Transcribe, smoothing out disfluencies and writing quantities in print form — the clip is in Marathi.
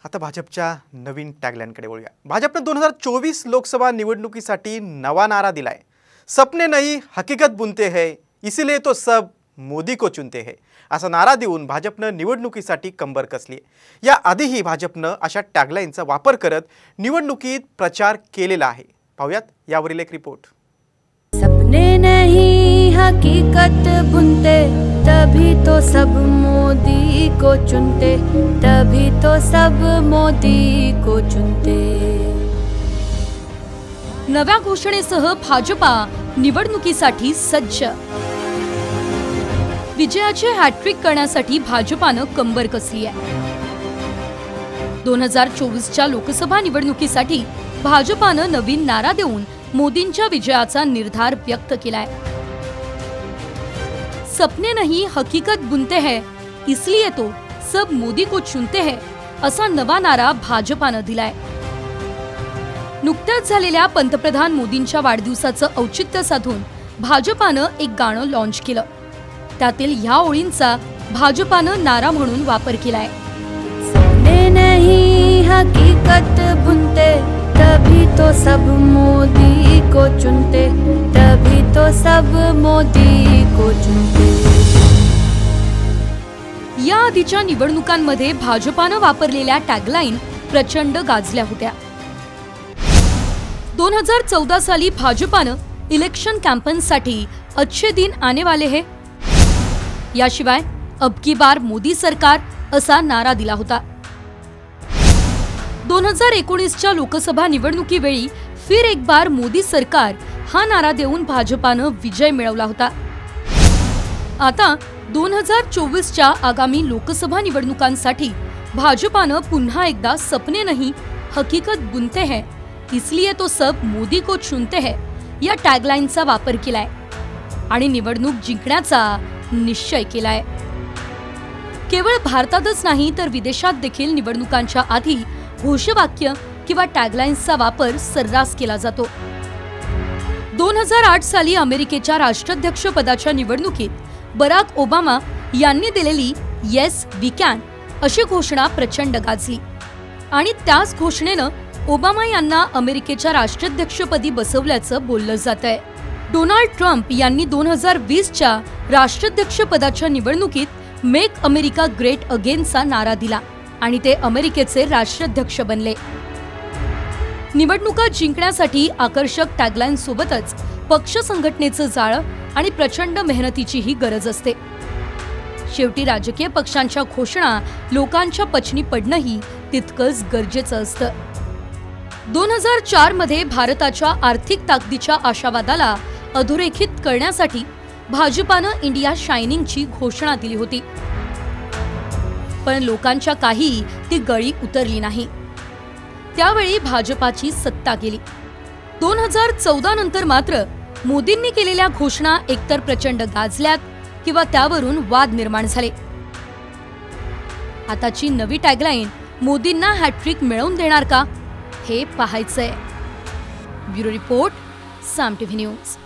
आता भाजपच्या नवीन टॅगलाईनकडे वळूया। भाजपने 2024 लोकसभा निवडणुकीसाठी नवा नारा दिलाय। सपने नहीं हकीकत बुनते हैं, इसीलिए तो सब मोदी को चुनते हैं। असा नारा देऊन भाजपने निवडणुकीसाठी कंबर कसली। या आधीही भाजपने अशा टॅगलाईनचा वापर करत निवडणुकीत प्रचार केलेला आहे। पाहूयात यावरील एक रिपोर्ट। सपने नहीं हकीकत बुनते, तभी तो सब मोदी को चुनते, तभी तो सब मोदी को चुनते। नव्या घोषणेसह भाजपा निवडणुकीसाठी सज्ज। विजयाचे हॅट्रिक करण्यासाठी भाजपाने कंबर कसली आहे। 2024च्या लोकसभा निवडणुकीसाठी भाजपाने नवीन नारा देऊन मोदींच्या विजयाचा निर्धार व्यक्त केलाय। सपने नहीं हकीकत बुनते हैं, इसलिए तो सब मोदी को चुनते हैं असा नवा नारा भाजपाने दिलाय। नुकत्याच झालेल्या पंतप्रधान मोदींच्या वाढदिवसाचं औचित्य साधून भाजपाने एक गाणं लॉन्च केलं। त्यातील ह्या ओळींचा भाजपाने नारा म्हणून वापर केलाय। सपने नहीं हकीकत बुनते, तभी तो सब मोदी को चुनते, तभी तो सब मोदी को चुनते। या आधीच्या निवडणुकांमध्ये भाजपाने वापरलेल्या टॅगलाईन प्रचंड गाजल्या होत्या। 2014 साली भाजपाने इलेक्शन कॅम्पेनसाठी अच्छे दिन आने वाले हैं, याशिवाय अब की बार मोदी सरकार असा नारा दिला होता। 2019च्या लोकसभा निवडणुकीवेळी फिर एक बार मोदी सरकार हा नारा देऊन भाजपाने विजय मिळवला होता। आता 2024च्या आगामी लोकसभा निवडणुकांसाठी भाजपाने पुन्हा एकदा सपने नहीं हकीकत बुनते हैं, इसलिए तो सब मोदी को चुनते हैं या टॅगलाईनचा वापर केलाय आणि निवडणूक जिंकण्याचा निश्चय केलाय। केवळ भारतातच नाही तर विदेशात देखील निवडणुकांच्या आधी घोषवाक्य किंवा टॅगलाईन्सचा वापर सर्रास केला जातो। 2008 साली अमेरिकेच्या राष्ट्राध्यक्ष पदाच्या निवडणुकीत बराक ओबामा यांनी दिलेली येस वी कॅन अशी घोषणा प्रचंड गाजली आणि त्याच घोषणेनं ओबामा यांना अमेरिकेच्या राष्ट्राध्यक्षपदी बसवल्याचं बोललं जातंय। डोनाल्ड ट्रम्प यांनी 2020च्या राष्ट्राध्यक्ष पदाच्या निवडणुकीत मेक अमेरिका ग्रेट अगेनचा नारा दिला आणि ते अमेरिकेचे राष्ट्राध्यक्ष बनले। निवडणुका जिंकण्यासाठी आकर्षक टॅगलाईन सोबतच पक्ष संघटनेचं जाळं आणि प्रचंड मेहनतीचीही गरज असते। शेवटी राजकीय पक्षांच्या घोषणा लोकांच्या पचनी पडणंही तितकंच गरजेचं असतं। 2004 मध्ये भारताच्या आर्थिक ताकदीच्या आशावादाला अधोरेखित करण्यासाठी भाजपाने इंडिया शायनिंगची घोषणा दिली होती, पण लोकांच्या काही ती गळी उतरली नाही। त्यावेळी भाजपाची सत्ता गेली। 2014 नंतर मात्र मोदींनी केलेल्या घोषणा एकतर प्रचंड गाजल्यात किंवा त्यावरून वाद निर्माण झाले। आताची नवी टॅगलाईन मोदींना हॅट्रिक मिळवून देणार का हे पाहायचंय। ब्युरो रिपोर्ट, साम टीव्ही न्यूज।